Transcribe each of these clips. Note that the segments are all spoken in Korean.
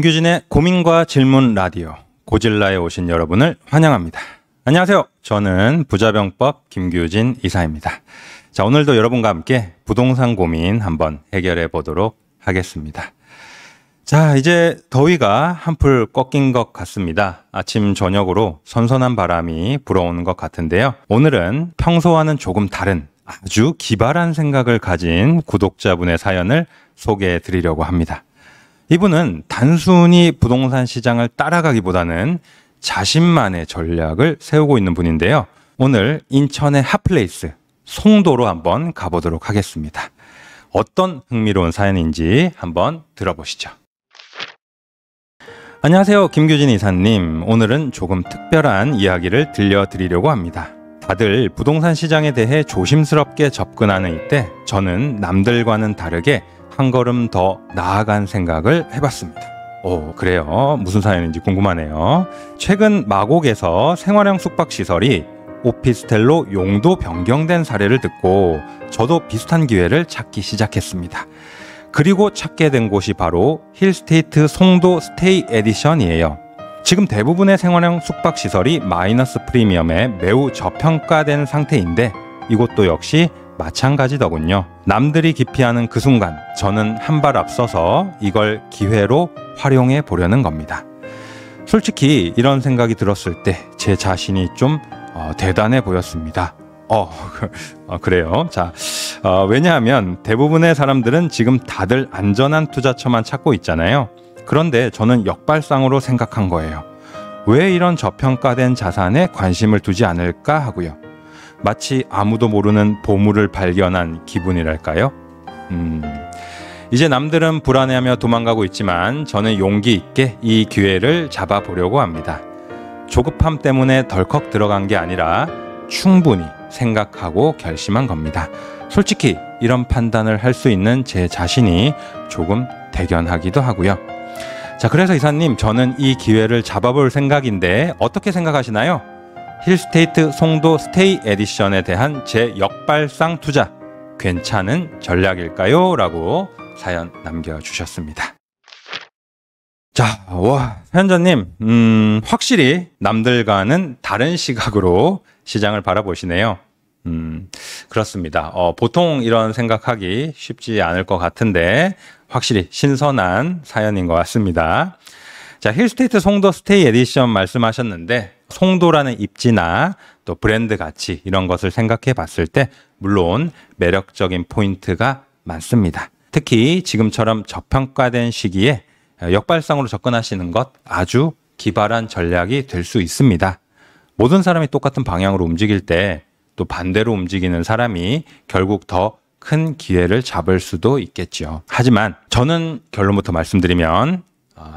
김규진의 고민과 질문 라디오 고질라에 오신 여러분을 환영합니다. 안녕하세요. 저는 부자병법 김규진 이사입니다. 자, 오늘도 여러분과 함께 부동산 고민 한번 해결해 보도록 하겠습니다. 자, 이제 더위가 한풀 꺾인 것 같습니다. 아침 저녁으로 선선한 바람이 불어오는 것 같은데요. 오늘은 평소와는 조금 다른 아주 기발한 생각을 가진 구독자분의 사연을 소개해 드리려고 합니다. 이분은 단순히 부동산 시장을 따라가기보다는 자신만의 전략을 세우고 있는 분인데요. 오늘 인천의 핫플레이스 송도로 한번 가보도록 하겠습니다. 어떤 흥미로운 사연인지 한번 들어보시죠. 안녕하세요. 김규진 이사님. 오늘은 조금 특별한 이야기를 들려드리려고 합니다. 다들 부동산 시장에 대해 조심스럽게 접근하는 이때 저는 남들과는 다르게 한 걸음 더 나아간 생각을 해봤습니다. 오, 그래요? 무슨 사연인지 궁금하네요. 최근 마곡에서 생활형 숙박시설이 오피스텔로 용도 변경된 사례를 듣고 저도 비슷한 기회를 찾기 시작했습니다. 그리고 찾게 된 곳이 바로 힐스테이트 송도 스테이 에디션이에요. 지금 대부분의 생활형 숙박시설이 마이너스 프리미엄에 매우 저평가된 상태인데 이곳도 역시 마찬가지더군요. 남들이 기피하는 그 순간 저는 한 발 앞서서 이걸 기회로 활용해 보려는 겁니다. 솔직히 이런 생각이 들었을 때 제 자신이 좀 대단해 보였습니다. 그래요. 자, 왜냐하면 대부분의 사람들은 지금 다들 안전한 투자처만 찾고 있잖아요. 그런데 저는 역발상으로 생각한 거예요. 왜 이런 저평가된 자산에 관심을 두지 않을까 하고요. 마치 아무도 모르는 보물을 발견한 기분이랄까요? 이제 남들은 불안해하며 도망가고 있지만 저는 용기 있게 이 기회를 잡아보려고 합니다. 조급함 때문에 덜컥 들어간 게 아니라 충분히 생각하고 결심한 겁니다. 솔직히 이런 판단을 할 수 있는 제 자신이 조금 대견하기도 하고요. 자, 그래서 이사님, 저는 이 기회를 잡아볼 생각인데 어떻게 생각하시나요? 힐스테이트 송도 스테이 에디션에 대한 제 역발상 투자 괜찮은 전략일까요? 라고 사연 남겨주셨습니다. 자, 사연자님, 확실히 남들과는 다른 시각으로 시장을 바라보시네요. 그렇습니다. 보통 이런 생각하기 쉽지 않을 것 같은데 확실히 신선한 사연인 것 같습니다. 자, 힐스테이트 송도 스테이 에디션 말씀하셨는데 송도라는 입지나 또 브랜드 가치 이런 것을 생각해 봤을 때 물론 매력적인 포인트가 많습니다. 특히 지금처럼 저평가된 시기에 역발상으로 접근하시는 것 아주 기발한 전략이 될 수 있습니다. 모든 사람이 똑같은 방향으로 움직일 때 또 반대로 움직이는 사람이 결국 더 큰 기회를 잡을 수도 있겠죠. 하지만 저는 결론부터 말씀드리면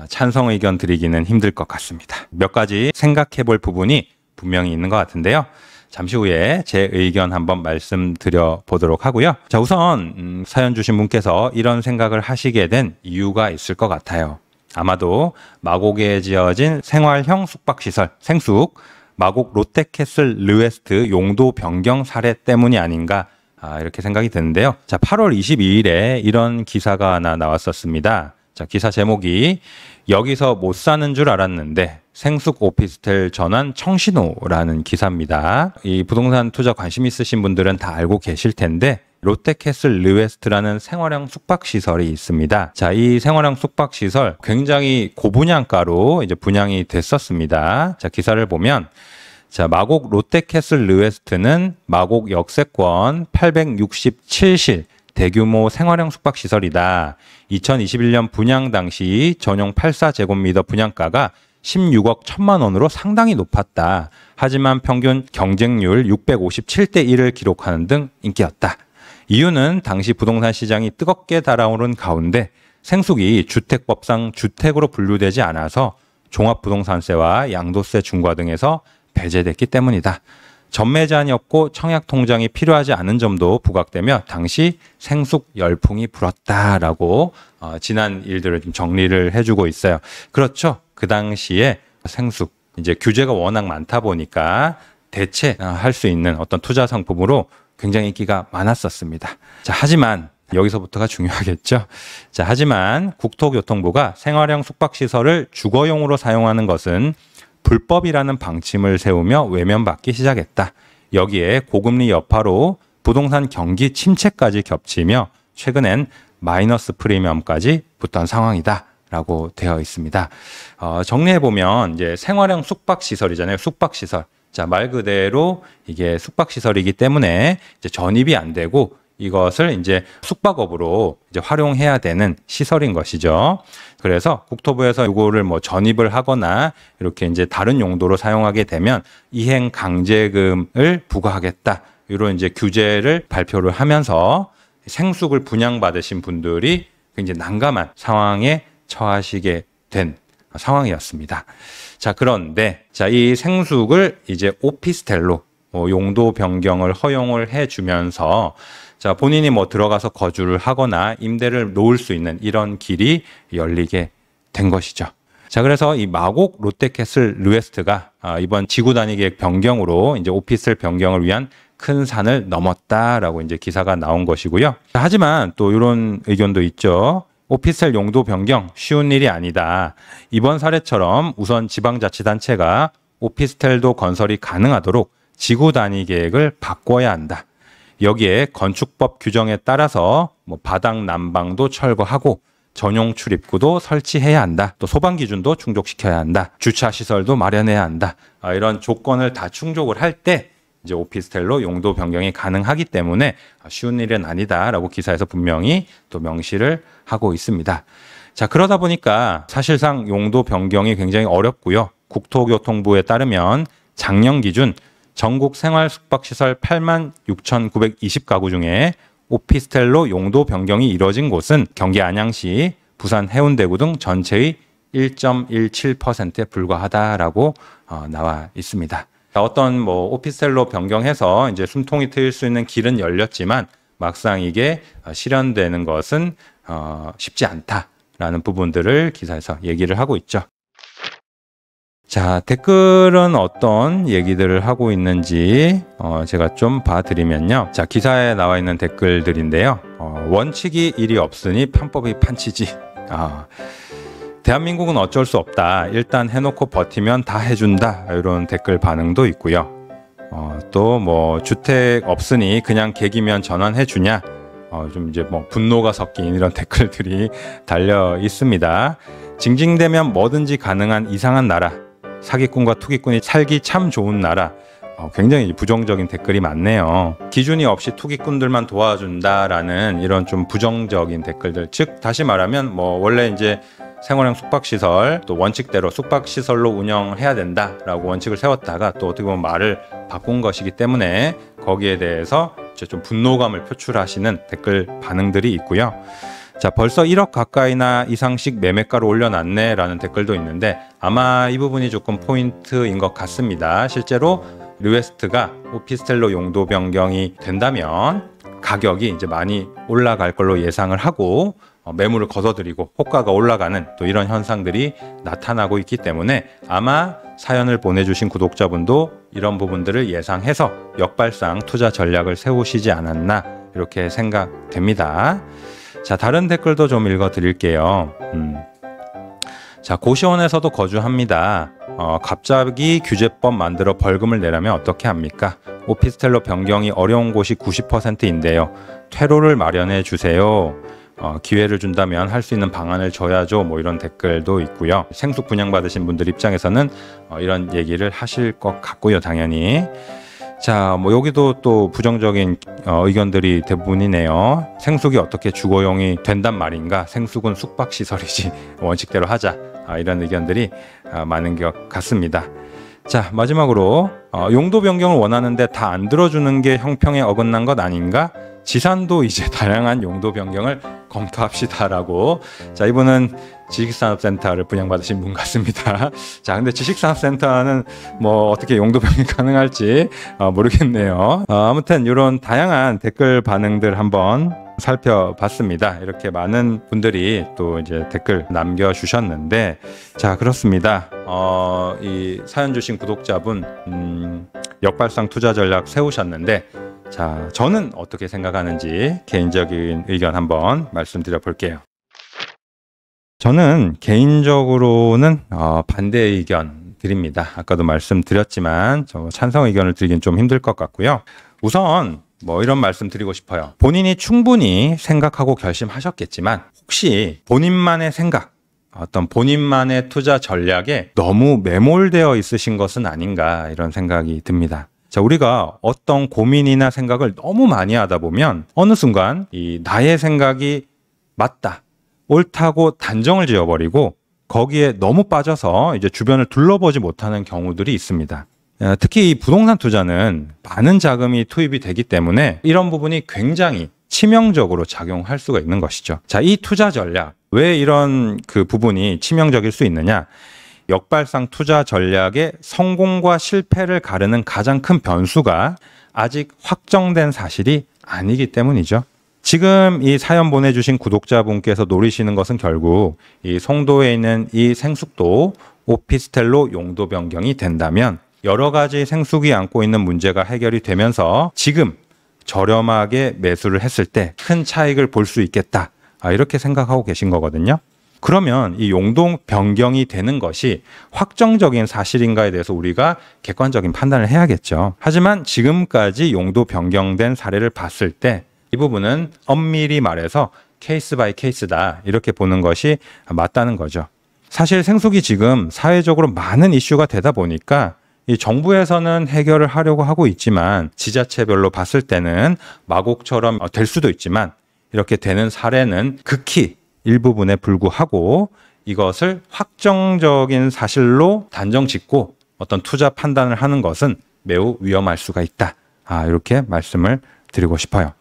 찬성 의견 드리기는 힘들 것 같습니다. 몇 가지 생각해 볼 부분이 분명히 있는 것 같은데요. 잠시 후에 제 의견 한번 말씀드려 보도록 하고요. 자, 우선 사연 주신 분께서 이런 생각을 하시게 된 이유가 있을 것 같아요. 아마도 마곡에 지어진 생활형 숙박시설 생숙 마곡 롯데캐슬 르웨스트 용도 변경 사례 때문이 아닌가 이렇게 생각이 드는데요. 자, 8월 22일에 이런 기사가 하나 나왔었습니다. 자, 기사 제목이 여기서 못 사는 줄 알았는데 생숙 오피스텔 전환 청신호라는 기사입니다. 이 부동산 투자 관심 있으신 분들은 다 알고 계실 텐데 롯데캐슬 르웨스트라는 생활형 숙박시설이 있습니다. 자, 이 생활형 숙박시설 굉장히 고분양가로 이제 분양이 됐었습니다. 자, 기사를 보면 자, 마곡 롯데캐슬 르웨스트는 마곡 역세권 867실 대규모 생활형 숙박시설이다. 2021년 분양 당시 전용 84제곱미터 분양가가 16억 1천만 원으로 상당히 높았다. 하지만 평균 경쟁률 657대 1을 기록하는 등 인기였다. 이유는 당시 부동산 시장이 뜨겁게 달아오른 가운데 생숙이 주택법상 주택으로 분류되지 않아서 종합부동산세와 양도세 중과 등에서 배제됐기 때문이다. 전매 제한이 없고 청약 통장이 필요하지 않은 점도 부각되며 당시 생숙 열풍이 불었다라고 지난 일들을 좀 정리를 해주고 있어요. 그렇죠. 그 당시에 생숙 이제 규제가 워낙 많다 보니까 대체할 수 있는 어떤 투자 상품으로 굉장히 인기가 많았었습니다. 자, 하지만 여기서부터가 중요하겠죠. 자, 하지만 국토교통부가 생활형 숙박시설을 주거용으로 사용하는 것은 불법이라는 방침을 세우며 외면받기 시작했다. 여기에 고금리 여파로 부동산 경기 침체까지 겹치며 최근엔 마이너스 프리미엄까지 붙던 상황이다. 라고 되어 있습니다. 정리해보면 이제 생활형 숙박시설이잖아요. 숙박시설. 자, 말 그대로 이게 숙박시설이기 때문에 이제 전입이 안 되고 이것을 이제 숙박업으로 이제 활용해야 되는 시설인 것이죠. 그래서 국토부에서 이거를 뭐 전입을 하거나 이렇게 이제 다른 용도로 사용하게 되면 이행 강제금을 부과하겠다. 이런 이제 규제를 발표를 하면서 생숙을 분양받으신 분들이 굉장히 난감한 상황에 처하시게 된 상황이었습니다. 자, 그런데 이 생숙을 이제 오피스텔로 용도 변경을 허용을 해주면서 자, 본인이 뭐 들어가서 거주를 하거나 임대를 놓을 수 있는 이런 길이 열리게 된 것이죠. 자, 그래서 이 마곡 롯데캐슬 르웨스트가 이번 지구 단위 계획 변경으로 이제 오피스텔 변경을 위한 큰 산을 넘었다라고 이제 기사가 나온 것이고요. 하지만 또 이런 의견도 있죠. 오피스텔 용도 변경 쉬운 일이 아니다. 이번 사례처럼 우선 지방자치단체가 오피스텔도 건설이 가능하도록 지구 단위 계획을 바꿔야 한다. 여기에 건축법 규정에 따라서 뭐 바닥 난방도 철거하고 전용 출입구도 설치해야 한다. 또 소방 기준도 충족시켜야 한다. 주차 시설도 마련해야 한다. 이런 조건을 다 충족을 할 때 이제 오피스텔로 용도 변경이 가능하기 때문에 쉬운 일은 아니다라고 기사에서 분명히 또 명시를 하고 있습니다. 자, 그러다 보니까 사실상 용도 변경이 굉장히 어렵고요. 국토교통부에 따르면 작년 기준 전국 생활 숙박시설 86,920가구 중에 오피스텔로 용도 변경이 이뤄진 곳은 경기 안양시, 부산 해운대구 등 전체의 1.17%에 불과하다라고 나와 있습니다. 어떤 뭐 오피스텔로 변경해서 이제 숨통이 트일 수 있는 길은 열렸지만 막상 이게 실현되는 것은 쉽지 않다라는 부분들을 기사에서 얘기를 하고 있죠. 자, 댓글은 어떤 얘기들을 하고 있는지 제가 좀 봐드리면요. 자, 기사에 나와 있는 댓글들인데요. 원칙이 일이 없으니 편법이 판치지. 대한민국은 어쩔 수 없다. 일단 해놓고 버티면 다 해준다. 이런 댓글 반응도 있고요. 또 뭐 주택 없으니 그냥 계기면 전환해주냐. 좀 이제 뭐 분노가 섞인 이런 댓글들이 달려 있습니다. 징징대면 뭐든지 가능한 이상한 나라. 사기꾼과 투기꾼이 살기 참 좋은 나라. 굉장히 부정적인 댓글이 많네요. 기준이 없이 투기꾼들만 도와준다라는 이런 좀 부정적인 댓글들. 즉 다시 말하면 뭐 원래 이제 생활형 숙박시설 또 원칙대로 숙박시설로 운영해야 된다라고 원칙을 세웠다가 또 어떻게 보면 말을 바꾼 것이기 때문에 거기에 대해서 좀 분노감을 표출하시는 댓글 반응들이 있고요. 자, 벌써 1억 가까이나 이상씩 매매가를 올려놨네 라는 댓글도 있는데 아마 이 부분이 조금 포인트인 것 같습니다. 실제로 르웨스트가 오피스텔로 용도 변경이 된다면 가격이 이제 많이 올라갈 걸로 예상을 하고 매물을 거둬들이고 호가가 올라가는 또 이런 현상들이 나타나고 있기 때문에 아마 사연을 보내주신 구독자분도 이런 부분들을 예상해서 역발상 투자 전략을 세우시지 않았나 이렇게 생각됩니다. 자, 다른 댓글도 좀 읽어드릴게요. 자, 고시원에서도 거주합니다. 갑자기 규제법 만들어 벌금을 내라면 어떻게 합니까? 오피스텔로 변경이 어려운 곳이 90%인데요. 퇴로를 마련해 주세요. 기회를 준다면 할 수 있는 방안을 줘야죠. 뭐 이런 댓글도 있고요. 생숙 분양받으신 분들 입장에서는 이런 얘기를 하실 것 같고요. 당연히. 자, 뭐 여기도 또 부정적인 의견들이 대부분이네요. 생숙이 어떻게 주거용이 된단 말인가? 생숙은 숙박시설이지 원칙대로 하자. 이런 의견들이 많은 것 같습니다. 자, 마지막으로 용도 변경을 원하는데 다 안 들어주는 게 형평에 어긋난 것 아닌가? 지산도 이제 다양한 용도 변경을 검토합시다라고. 자, 이분은 지식산업센터를 분양받으신 분 같습니다. 자, 근데 지식산업센터는 뭐 어떻게 용도 변경이 가능할지 모르겠네요. 아무튼 이런 다양한 댓글 반응들 한번 살펴봤습니다. 이렇게 많은 분들이 또 이제 댓글 남겨주셨는데, 자, 그렇습니다. 이 사연 주신 구독자분 역발상 투자 전략 세우셨는데 자, 저는 어떻게 생각하는지 개인적인 의견 한번 말씀드려 볼게요. 저는 개인적으로는 반대 의견 드립니다. 아까도 말씀드렸지만 찬성 의견을 드리긴 좀 힘들 것 같고요. 우선 이런 말씀 드리고 싶어요. 본인이 충분히 생각하고 결심하셨겠지만 혹시 본인만의 생각, 어떤 본인만의 투자 전략에 너무 매몰되어 있으신 것은 아닌가 이런 생각이 듭니다. 자, 우리가 어떤 고민이나 생각을 너무 많이 하다 보면 어느 순간 이 나의 생각이 맞다, 옳다고 단정을 지어버리고 거기에 너무 빠져서 이제 주변을 둘러보지 못하는 경우들이 있습니다. 특히 이 부동산 투자는 많은 자금이 투입이 되기 때문에 이런 부분이 굉장히 치명적으로 작용할 수가 있는 것이죠. 자, 이 투자 전략, 왜 이런 그 부분이 치명적일 수 있느냐? 역발상 투자 전략의 성공과 실패를 가르는 가장 큰 변수가 아직 확정된 사실이 아니기 때문이죠. 지금 이 사연 보내주신 구독자분께서 노리시는 것은 결국 이 송도에 있는 이 생숙도 오피스텔로 용도 변경이 된다면 여러 가지 생숙이 안고 있는 문제가 해결이 되면서 지금 저렴하게 매수를 했을 때 큰 차익을 볼 수 있겠다. 이렇게 생각하고 계신 거거든요. 그러면 이 용도 변경이 되는 것이 확정적인 사실인가에 대해서 우리가 객관적인 판단을 해야겠죠. 하지만 지금까지 용도 변경된 사례를 봤을 때 이 부분은 엄밀히 말해서 케이스 바이 케이스다 이렇게 보는 것이 맞다는 거죠. 사실 생숙이 지금 사회적으로 많은 이슈가 되다 보니까 이 정부에서는 해결을 하려고 하고 있지만 지자체별로 봤을 때는 마곡처럼 될 수도 있지만 이렇게 되는 사례는 극히 일부분에 불구하고 이것을 확정적인 사실로 단정 짓고 어떤 투자 판단을 하는 것은 매우 위험할 수가 있다. 이렇게 말씀을 드리고 싶어요.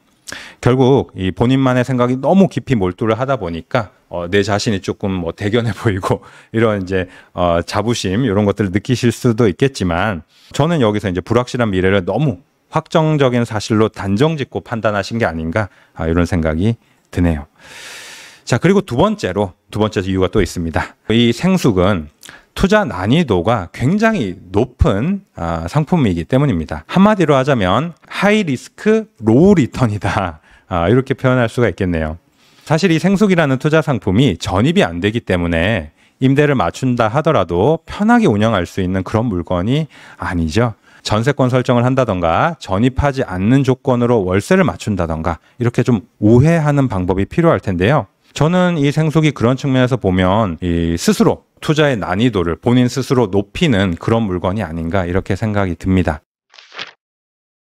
결국 이 본인만의 생각이 너무 깊이 몰두를 하다 보니까 내 자신이 조금 대견해 보이고 이런 이제 자부심 이런 것들을 느끼실 수도 있겠지만 저는 여기서 이제 불확실한 미래를 너무 확정적인 사실로 단정 짓고 판단하신 게 아닌가 이런 생각이 드네요. 자, 그리고 두 번째 이유가 또 있습니다. 이 생숙은 투자 난이도가 굉장히 높은 상품이기 때문입니다. 한마디로 하자면 하이 리스크 로우 리턴이다. 이렇게 표현할 수가 있겠네요. 사실 이 생숙이라는 투자 상품이 전입이 안 되기 때문에 임대를 맞춘다 하더라도 편하게 운영할 수 있는 그런 물건이 아니죠. 전세권 설정을 한다던가 전입하지 않는 조건으로 월세를 맞춘다던가 이렇게 좀 우회하는 방법이 필요할 텐데요. 저는 이 생숙이 그런 측면에서 보면 이 스스로 투자의 난이도를 본인 스스로 높이는 그런 물건이 아닌가 이렇게 생각이 듭니다.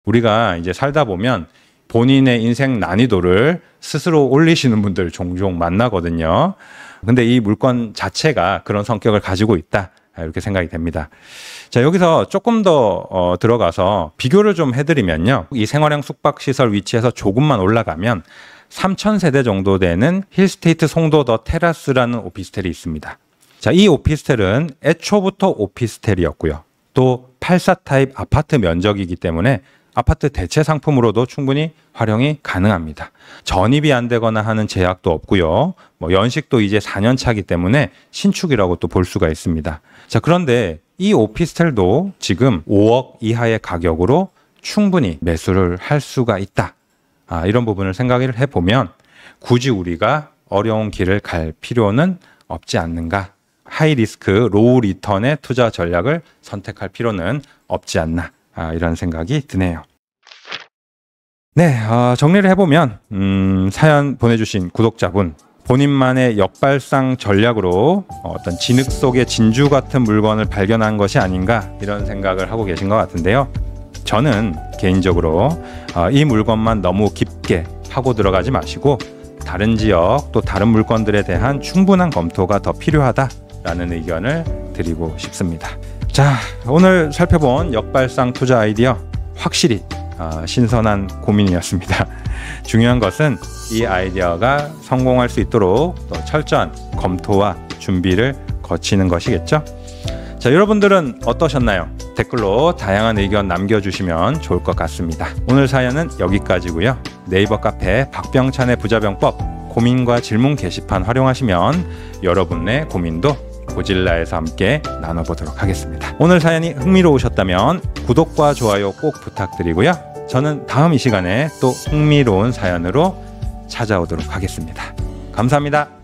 우리가 이제 살다 보면 본인의 인생 난이도를 스스로 올리시는 분들 종종 만나거든요. 근데 이 물건 자체가 그런 성격을 가지고 있다. 이렇게 생각이 됩니다. 자, 여기서 조금 더 들어가서 비교를 좀 해드리면요. 이 생활형 숙박시설 위치에서 조금만 올라가면 3,000세대 정도 되는 힐스테이트 송도 더 테라스라는 오피스텔이 있습니다. 자, 이 오피스텔은 애초부터 오피스텔이었고요. 또 84 타입 아파트 면적이기 때문에 아파트 대체 상품으로도 충분히 활용이 가능합니다. 전입이 안 되거나 하는 제약도 없고요. 연식도 이제 4년 차기 때문에 신축이라고 또 볼 수가 있습니다. 자, 그런데 이 오피스텔도 지금 5억 이하의 가격으로 충분히 매수를 할 수가 있다. 이런 부분을 생각을 해보면 굳이 우리가 어려운 길을 갈 필요는 없지 않는가. 하이 리스크 로우 리턴의 투자 전략을 선택할 필요는 없지 않나. 이런 생각이 드네요. 네, 정리를 해보면 사연 보내주신 구독자분 본인만의 역발상 전략으로 어떤 진흙 속의 진주 같은 물건을 발견한 것이 아닌가 이런 생각을 하고 계신 것 같은데요. 저는 개인적으로 이 물건만 너무 깊게 파고 들어가지 마시고 다른 지역 또 다른 물건들에 대한 충분한 검토가 더 필요하다라는 의견을 드리고 싶습니다. 자, 오늘 살펴본 역발상 투자 아이디어 확실히 신선한 고민이었습니다. 중요한 것은 이 아이디어가 성공할 수 있도록 또 철저한 검토와 준비를 거치는 것이겠죠. 자, 여러분들은 어떠셨나요? 댓글로 다양한 의견 남겨주시면 좋을 것 같습니다. 오늘 사연은 여기까지고요. 네이버 카페 박병찬의 부자병법 고민과 질문 게시판 활용하시면 여러분의 고민도 고질라에서 함께 나눠보도록 하겠습니다. 오늘 사연이 흥미로우셨다면 구독과 좋아요 꼭 부탁드리고요. 저는 다음 이 시간에 또 흥미로운 사연으로 찾아오도록 하겠습니다. 감사합니다.